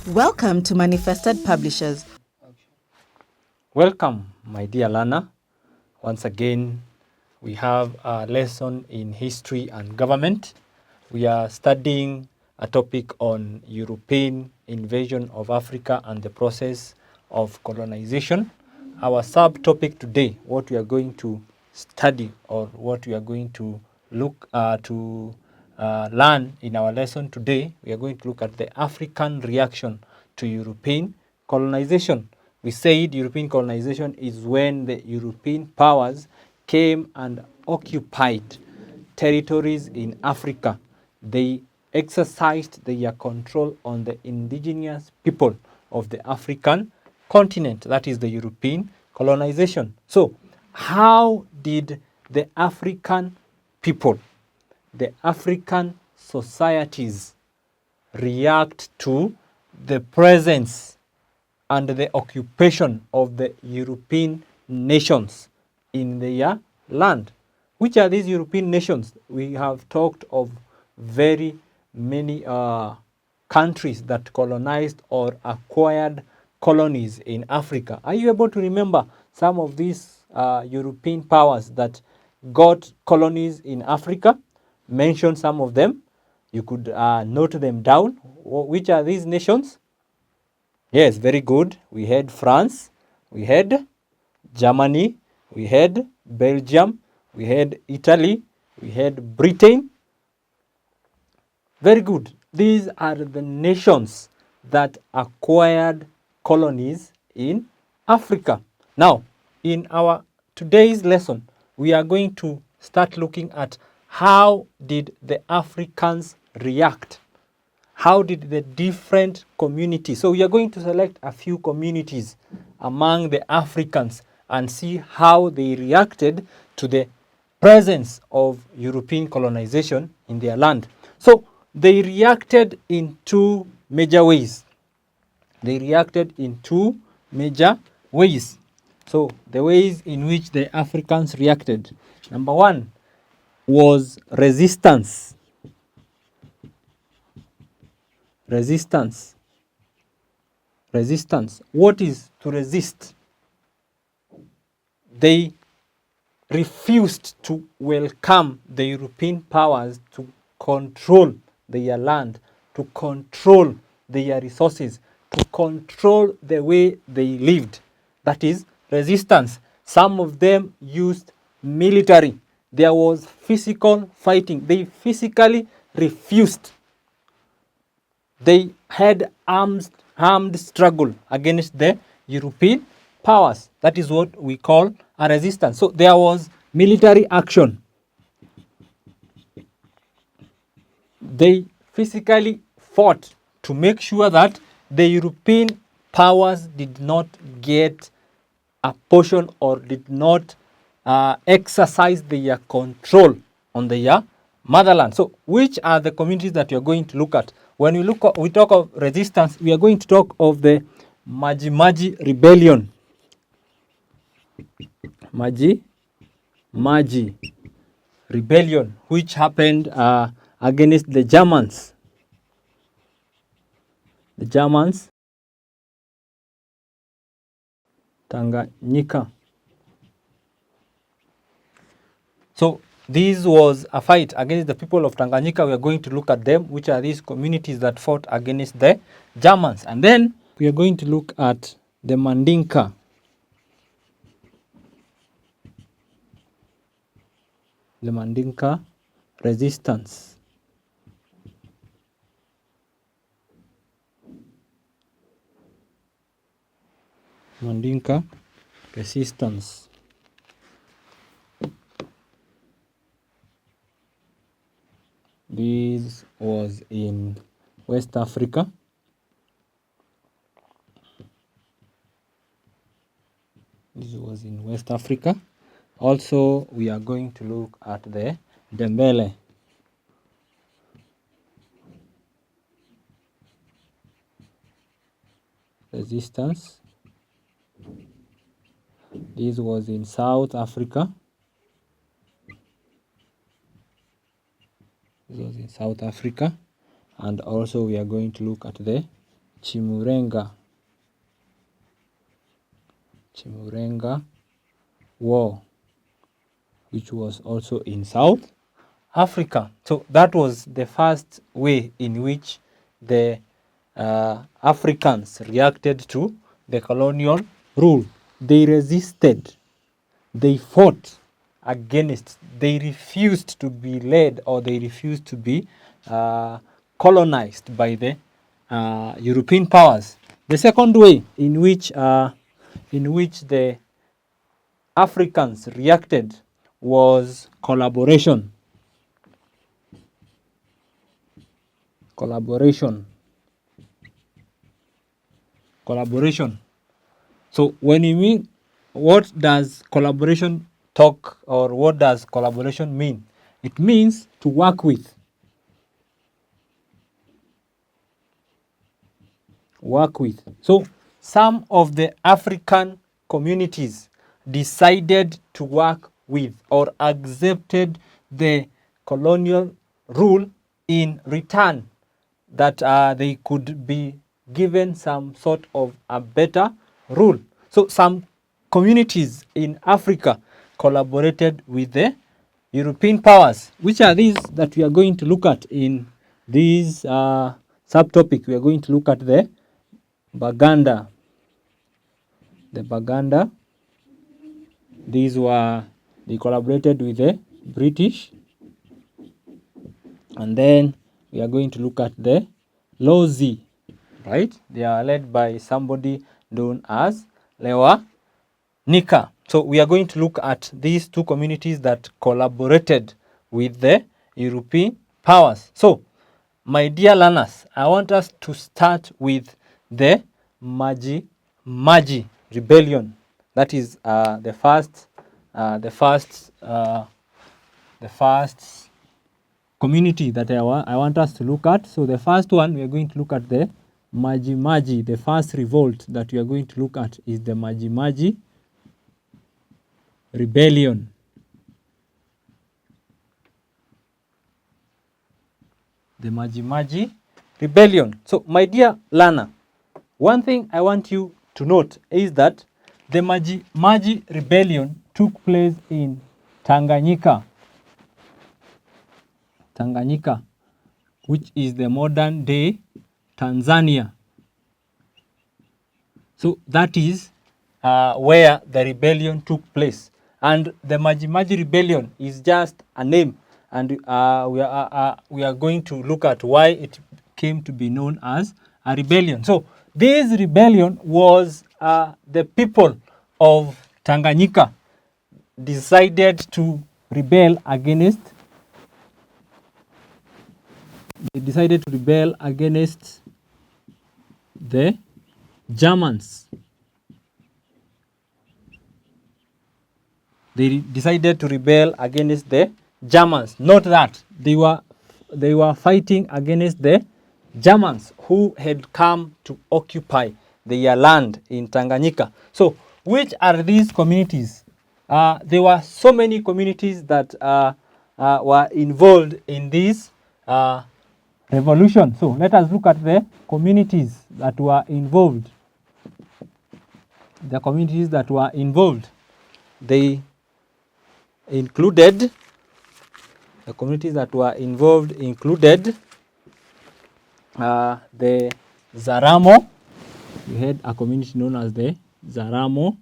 Welcome to Manifested Publishers. Welcome, my dear learner. Once again, we have a lesson in history and government. We are studying a topic on European invasion of Africa and the process of colonization. Our subtopic today, what we are going to study or what we are going to look to learn in our lesson today, we are going to look at the African reaction to European colonization. We said European colonization is when the European powers came and occupied territories in Africa. They exercised their control on the indigenous people of the African continent, that is the European colonization. So, how did the African people, the African societies react to the presence and the occupation of the European nations in their land? Which are these European nations? We have talked of very many countries that colonized or acquired colonies in Africa. Are you able to remember some of these European powers that got colonies in Africa? Mention some of them. You could note them down. Which are these nations? Yes, very good. We had France, we had Germany, we had Belgium, we had Italy, we had Britain. Very good. These are the nations that acquired colonies in Africa. Now, in our today's lesson, we are going to start looking at how did the Africans react. How did the different communities, so we are going to select a few communities among the Africans and see how they reacted to the presence of European colonization in their land. So they reacted in two major ways. They reacted in two major ways. So the ways in which the Africans reacted. Number one was resistance. Resistance. What is to resist? They refused to welcome the European powers to control their land, to control their resources, to control the way they lived. That is resistance. Some of them used military. There was physical fighting. They physically refused. They had armed struggle against the European powers. That is what we call a resistance. So there was military action. They physically fought to make sure that the European powers did not get a portion or did not exercise their control on their motherland. So which are the communities that you're going to look at? When we talk of resistance, we are going to talk of the Maji Maji rebellion. Maji rebellion, which happened against the Germans. The Germans, Tanganyika. So this was a fight against the people of Tanganyika. We are going to look at them, which are these communities that fought against the Germans. And then we are going to look at the Mandinka. The Mandinka resistance. Mandinka resistance. This was in West Africa. Also, we are going to look at the Dembele. Resistance. This was in South Africa. And also we are going to look at the Chimurenga War, which was also in South Africa. So that was the first way in which the Africans reacted to the colonial rule. They resisted, they fought against, they refused to be led, or they refused to be colonized by the European powers. The second way in which the Africans reacted was collaboration. Collaboration. So when you mean, what does collaboration talk, or what does collaboration mean? It means to work with. So some of the African communities decided to work with, or accepted the colonial rule in return, that they could be given some sort of a better rule. So some communities in Africa collaborated with the European powers. Which are these that we are going to look at in this subtopic? We are going to look at the Baganda. They collaborated with the British. And then we are going to look at the Lozi, right? They are led by somebody known as Lewa Nika. So we are going to look at these two communities that collaborated with the European powers. So, my dear learners, I want us to start with the Maji rebellion. That is the first community that I want us to look at. So the first one, we are going to look at the Maji. The first revolt that we are going to look at is the Maji rebellion. The Maji rebellion. So my dear learner, one thing I want you to note is that the Maji rebellion took place in Tanganyika, which is the modern day Tanzania. So that is where the rebellion took place. And the Maji rebellion is just a name, and we are going to look at why it came to be known as a rebellion. So this rebellion was the people of Tanganyika decided to rebel against the Germans. They decided to rebel against the Germans. Not that they were fighting against the Germans who had come to occupy their land in Tanganyika. So, which are these communities? There were so many communities that were involved in this revolution. So, let us look at the communities that were involved. They included the Zaramo. We had a community known as the Zaramo.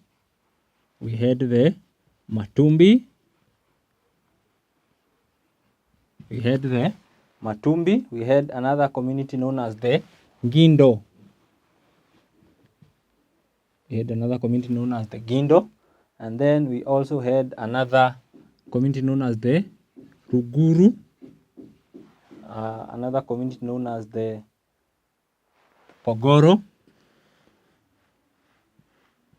We had the Matumbi. We had another community known as the Gindo. And then we also had another community known as the Ruguru. Another community known as the Pogoro.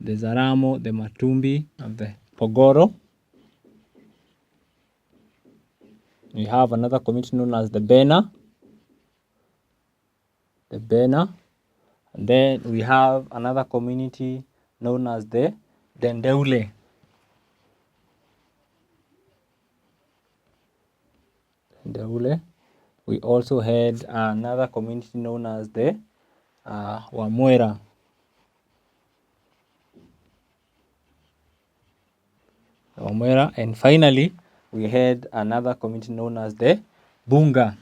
The Zaramo, the Matumbi, and the Pogoro. We have another community known as the Bena. And then we have another community known as the Dendeule. We also had another community known as the Wamwera. And finally, we had another community known as the Bunga.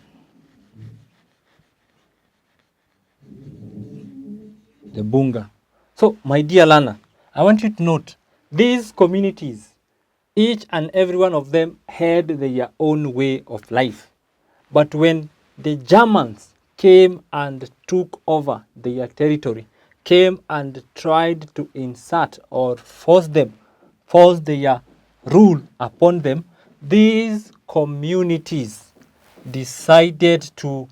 The Bunga. So, my dear learner, I want you to note these communities, each and every one of them had their own way of life. But when the Germans came and took over their territory, came and tried to insert or force their rule upon them, these communities decided to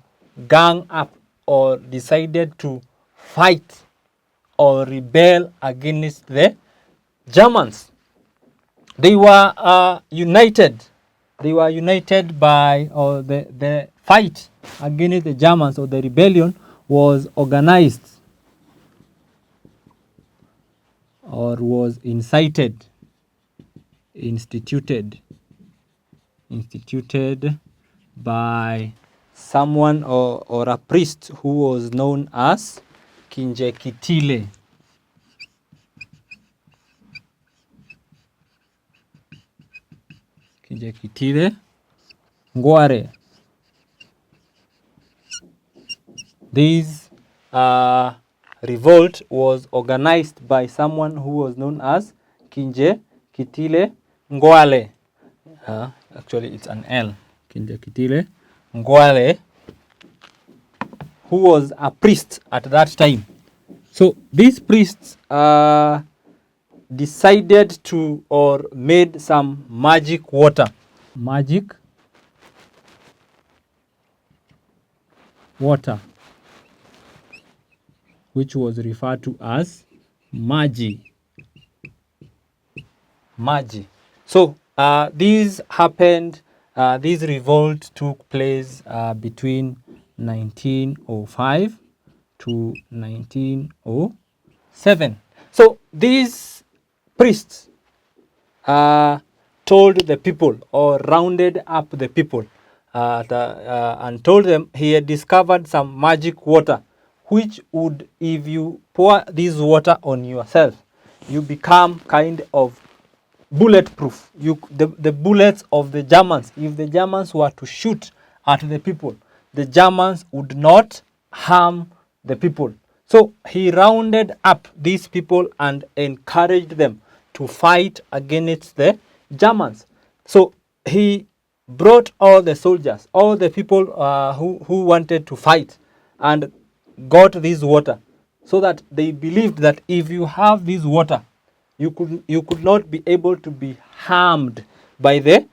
gang up or decided to fight or rebel against the Germans. They were united. They were united by, or the fight against the Germans, or the rebellion was organized or was instituted by someone or a priest who was known as Kinjekitile. Kinjekitile Ngware. This revolt was organized by someone who was known as Kinjekitile Ngwale. Actually, it's an L. Kinjekitile Ngwale, who was a priest at that time. So these priests decided to, or made some magic water. Magic water, which was referred to as Magi. So this happened, this revolt took place between 1905 to 1907. So these priests told the people, or rounded up the people, and told them he had discovered some magic water, which would, if you pour this water on yourself, you become kind of bulletproof. The bullets of the Germans, if the Germans were to shoot at the people, the Germans would not harm the people. So he rounded up these people and encouraged them to fight against the Germans. So he brought all the soldiers, all the people who wanted to fight, and got this water, so that they believed that if you have this water, you could not be able to be harmed by the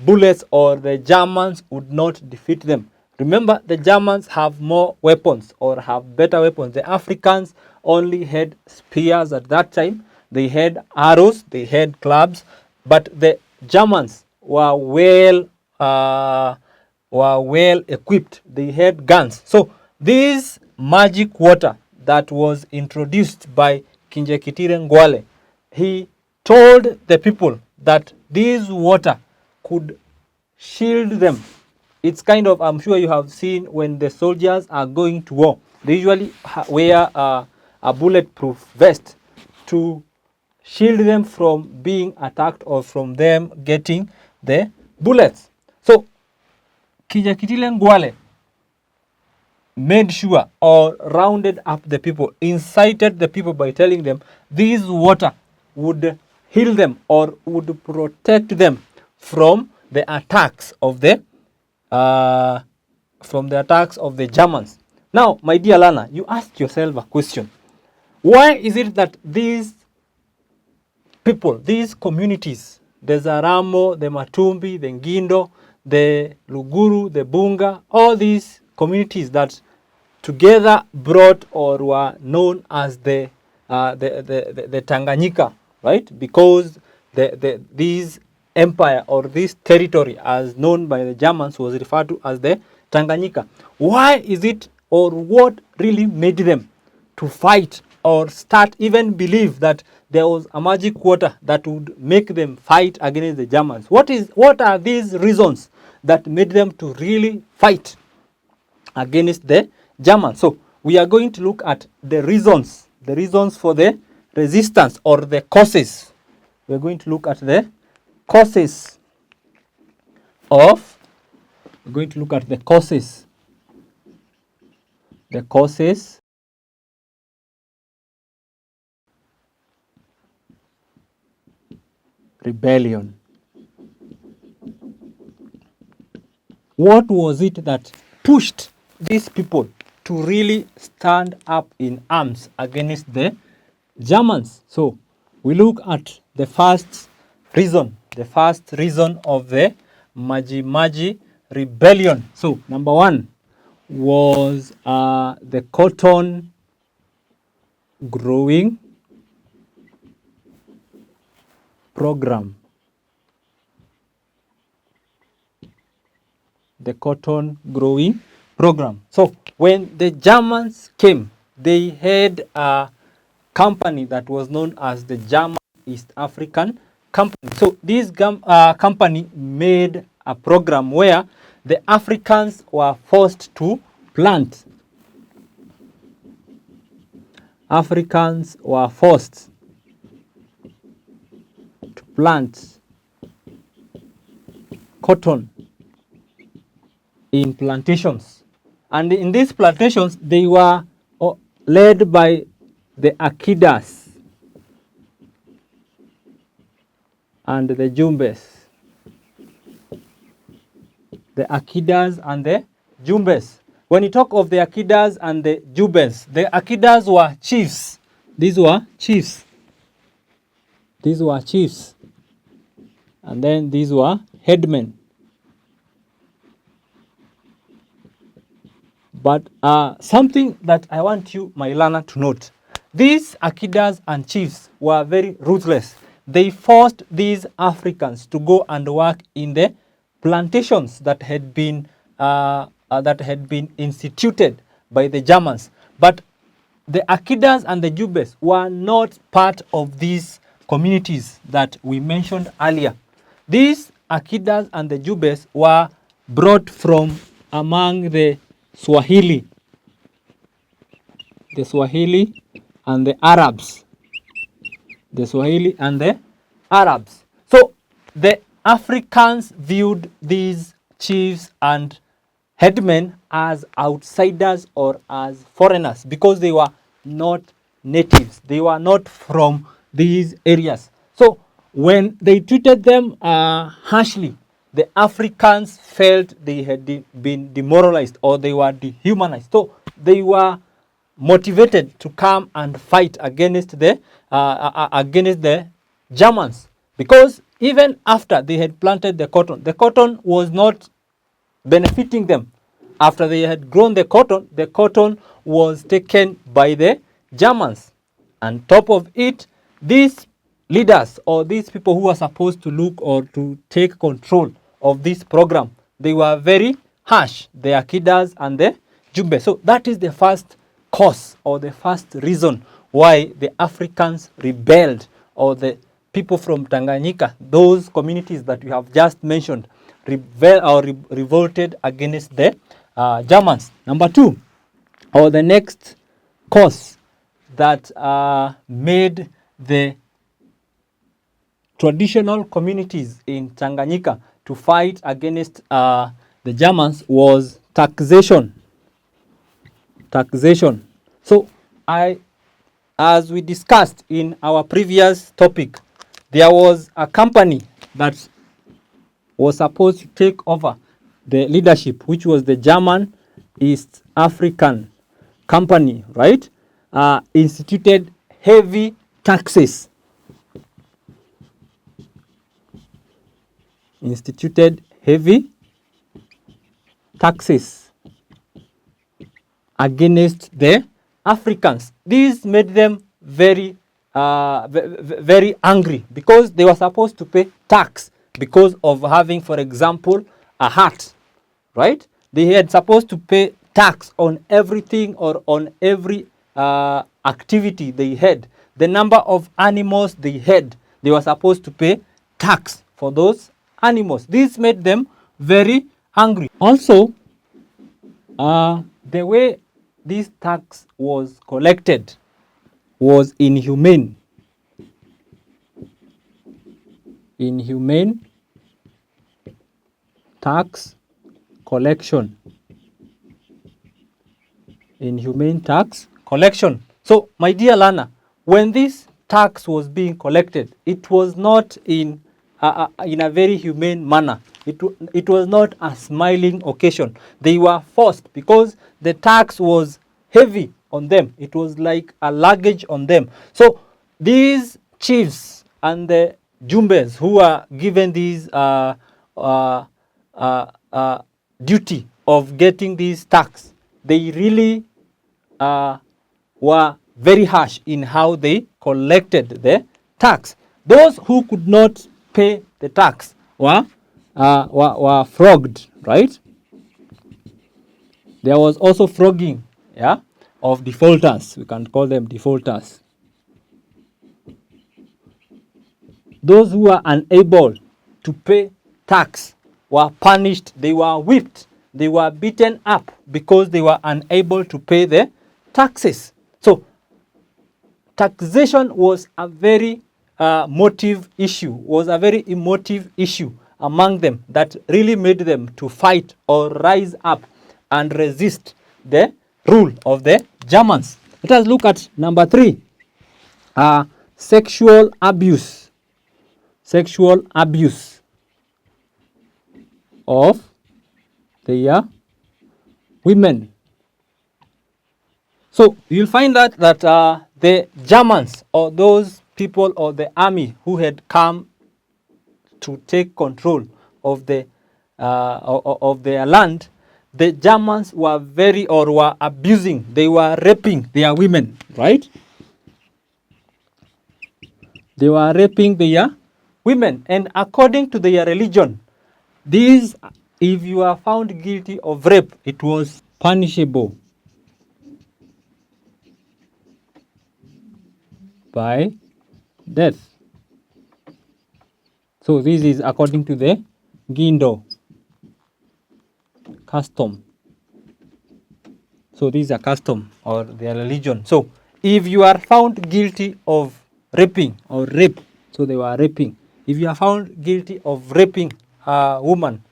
bullets, or the Germans would not defeat them. Remember, the Germans have more weapons, or have better weapons. The Africans only had spears at that time. They had arrows, they had clubs, but the Germans were well equipped. They had guns. So this magic water that was introduced by Kinjekitile Ngwale, he told the people that this water could shield them. It's kind of, I'm sure you have seen when the soldiers are going to war, they usually wear a bulletproof vest to shield them from being attacked or from them getting the bullets. So Kinjekitile Ngwale made sure, or rounded up the people, incited the people by telling them this water would heal them, or would protect them from the attacks of the Germans. Now, my dear learner, you ask yourself a question: why is it that these people, these communities, the Zaramo, the Matumbi, the Ngindo, the Luguru, the Bunga, all these communities that together brought, or were known as the Tanganyika, right? Because this empire, or this territory as known by the Germans, was referred to as the Tanganyika. Why is it, or what really made them to fight, or start even believe that there was a magic water that would make them fight against the Germans? What are these reasons that made them to really fight against the Germans? So we are going to look at the reasons for the resistance or the causes. We're going to look at the causes of, we're going to look at the causes rebellion. What was it that pushed these people to really stand up in arms against the Germans? So we look at the first reason of the Maji Maji rebellion. So number one was the cotton growing program. The cotton growing program. So when the Germans came, they had a company that was known as the German East African Company. So this company made a program where the Africans were forced to plant. Africans were forced to plant cotton in plantations. And in these plantations, they were led by the Akidas and the Jumbes. The Akidas and the Jumbes. When you talk of the Akidas and the Jumbes, the Akidas were chiefs. These were chiefs. And then these were headmen. But something that I want you, my learner, to note. These Akidas and chiefs were very ruthless. They forced these Africans to go and work in the plantations that had been instituted by the Germans. But the Akidas and the Jubes were not part of these communities that we mentioned earlier. These Akidas and the Jubes were brought from among the Swahili and the Arabs. So the Africans viewed these chiefs and headmen as outsiders or as foreigners because they were not natives. They were not from these areas. So when they treated them harshly, the Africans felt they had been demoralized or they were dehumanized. So they were motivated to come and fight against the Germans, because even after they had planted the cotton was not benefiting them. After they had grown the cotton was taken by the Germans. On top of it, these leaders or these people who were supposed to look or to take control of this program, they were very harsh, the Akidas and the Jumbe. So that is the first cause or the first reason why the Africans rebelled, or the people from Tanganyika, those communities that we have just mentioned, revolted against the Germans. Number two, or the next cause that made the traditional communities in Tanganyika to fight against the Germans was taxation. So as we discussed in our previous topic, there was a company that was supposed to take over the leadership, which was the German East African Company, right? Instituted heavy taxes. Against the Africans. This made them very angry, because they were supposed to pay tax because of having, for example, a hat, right? They had supposed to pay tax on everything or on every activity they had. The number of animals they had, they were supposed to pay tax for those animals. This made them very angry. Also, the way this tax was collected was inhumane. Inhumane tax collection. Inhumane tax collection. So, my dear learner, when this tax was being collected, it was not in a very humane manner. It was not a smiling occasion. They were forced because the tax was heavy on them. It was like a luggage on them. So these chiefs and the jumbes who are given these duty of getting these tax, they really were very harsh in how they collected the tax. Those who could not pay the tax were flogged, right? There was also flogging, yeah, of defaulters. We can call them defaulters. Those who were unable to pay tax were punished. They were whipped. They were beaten up because they were unable to pay the taxes. So taxation was a very emotive issue among them that really made them to fight or rise up and resist the rule of the Germans. Let us look at number 3, sexual abuse. Sexual abuse of the women. So you'll find that the Germans, or those people or the army who had come to take control of their land, the Germans were abusing, they were raping their women, right? They were raping their women, and according to their religion, these, if you are found guilty of rape, it was punishable by death. So this is according to the Gindo custom. So this is a custom or their religion. So if you are found guilty of raping or rape, so they were raping. If you are found guilty of raping a woman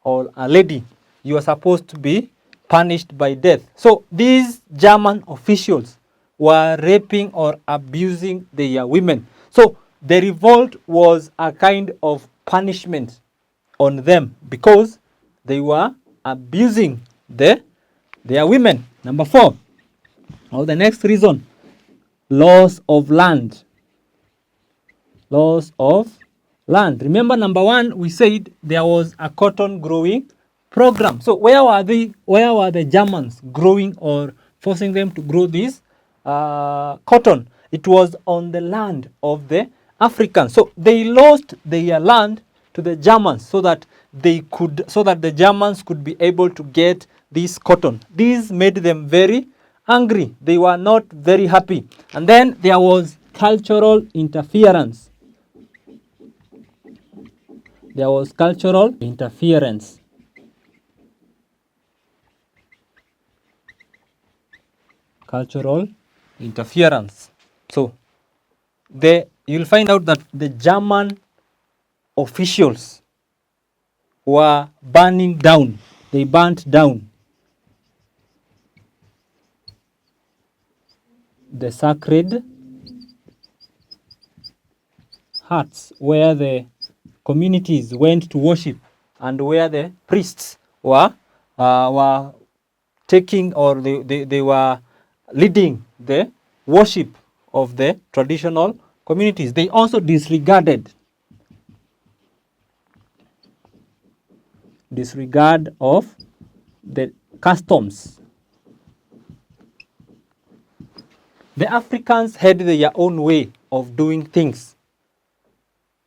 or a lady, you are supposed to be punished by death. So these German officials were raping or abusing their women. So the revolt was a kind of punishment on them because they were abusing their women. Number 4, or the next reason, loss of land. Loss of land. Remember, number 1, we said there was a cotton growing program. So where were the Germans growing or forcing them to grow this cotton? It was on the land of the Africans. So they lost their land to the Germans so that the Germans could be able to get this cotton. This made them very angry. They were not very happy. And then there was cultural interference. There was cultural interference. Cultural interference. So you'll find out that the German officials were burning down. They burnt down the sacred huts where the communities went to worship and where the priests were taking, or they were leading the worship of the traditional communities. They also disregard of the customs. The Africans had their own way of doing things.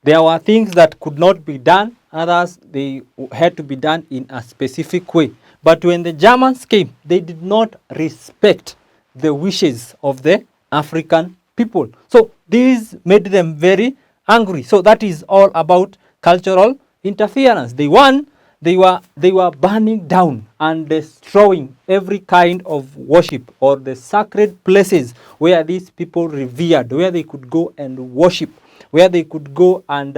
There were things that could not be done, others they had to be done in a specific way. But when the Germans came, they did not respect the wishes of the African people. So this made them very angry. So that is all about cultural interference. They won they were burning down and destroying every kind of worship or the sacred places where these people revered, where they could go and worship, where they could go and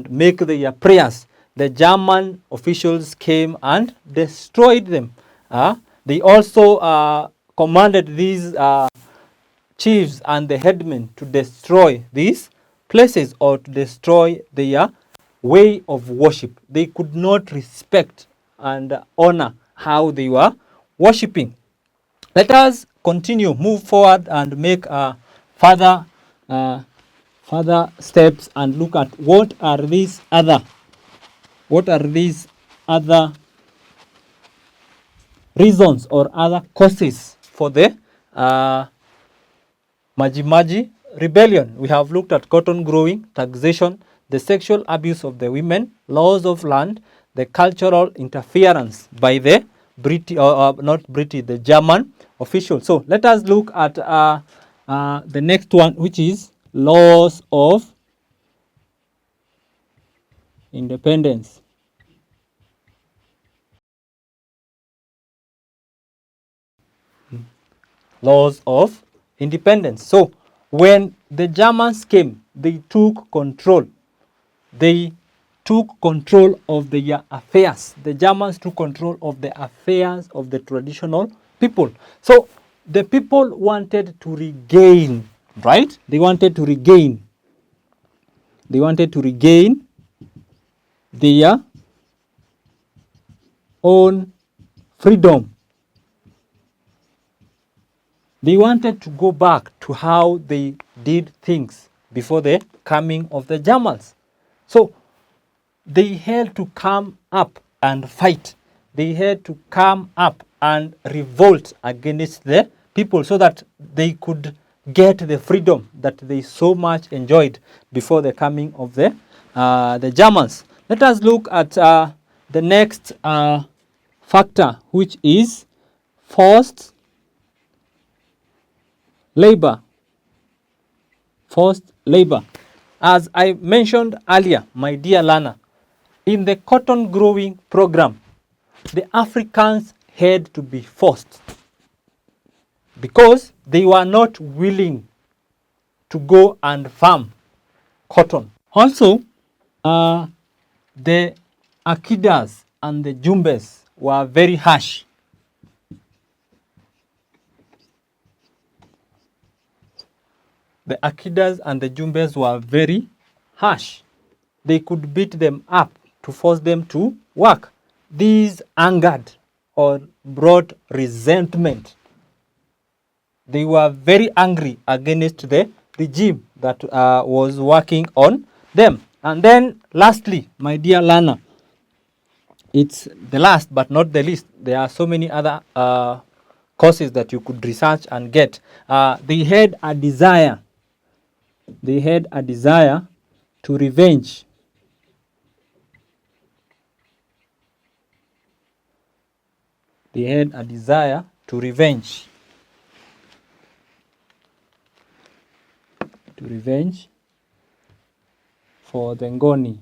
make their prayers. The German officials came and destroyed them. They also commanded these chiefs and the headmen to destroy these places or to destroy their way of worship. They could not respect and honor how they were worshiping. Let us continue, move forward, and make further further steps and look at what are these other reasons or other causes for the Maji rebellion. We have looked at cotton growing, taxation, the sexual abuse of the women, laws of land, the cultural interference by the the German officials. So let us look at the next one, which is laws of independence. Laws of independence. So when the Germans came, they took control. They took control of their affairs. The Germans took control of the affairs of the traditional people. So the people wanted to regain, right? They wanted to regain their own freedom. They wanted to go back to how they did things before the coming of the Germans. So they had to come up and fight. They had to come up and revolt against the people so that they could get the freedom that they so much enjoyed before the coming of the Germans. Let us look at the next factor, which is forced labor. Forced labor. As I mentioned earlier, my dear learner, in the cotton growing program, the Africans had to be forced because they were not willing to go and farm cotton. Also, the Akidas and the Jumbes were very harsh. The Akidas and the Jumbes were very harsh. They could beat them up to force them to work. These angered or brought resentment. They were very angry against the regime that was working on them. And then lastly, my dear learner, it's the last but not the least. There are so many other causes that you could research and get. They had a desire. They had a desire to revenge. They had a desire to revenge. To revenge for the Ngoni.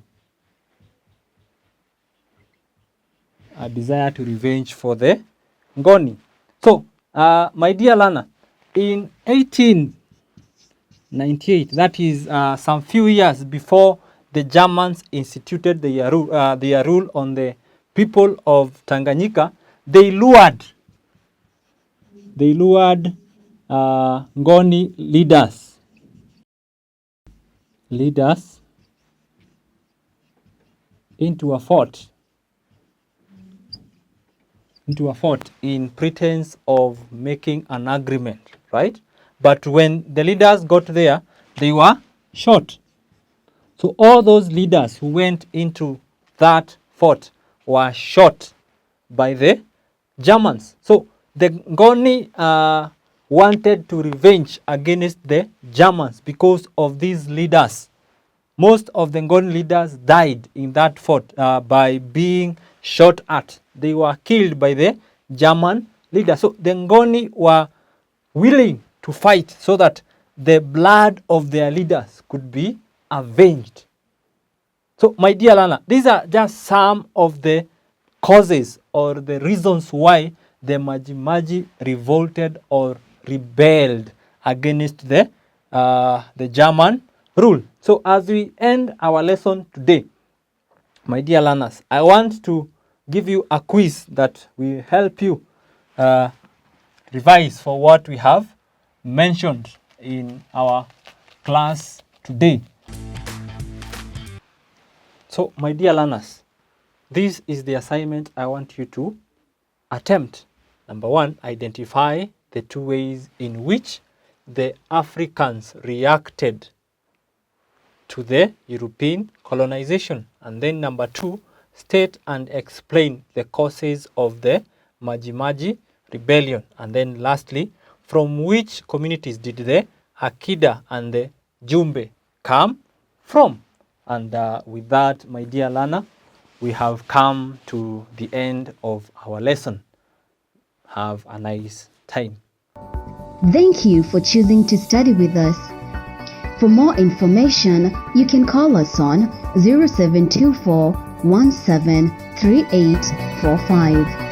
A desire to revenge for the Ngoni. So, my dear learner, in 1898, that is some few years before the Germans instituted their rule on the people of Tanganyika, they lured Ngoni leaders into a fort in pretense of making an agreement, right? But when the leaders got there, they were shot. So all those leaders who went into that fort were shot by the Germans. So the Ngoni wanted to revenge against the Germans because of these leaders. Most of the Ngoni leaders died in that fort by being shot at. They were killed by the German leaders. So the Ngoni were willing to fight so that the blood of their leaders could be avenged. So, my dear learner, these are just some of the causes or the reasons why the Maji revolted or rebelled against the German rule. So, as we end our lesson today, my dear learners, I want to give you a quiz that will help you revise for what we have mentioned in our class today. So, my dear learners, this is the assignment I want you to attempt. Number one, identify the two ways in which the Africans reacted to the European colonization. And then number two, state and explain the causes of the Maji rebellion. And then lastly, from which communities did the Akida and the Jumbe come from? And with that, my dear learner, we have come to the end of our lesson. Have a nice time. Thank you for choosing to study with us. For more information, you can call us on 0724 173845.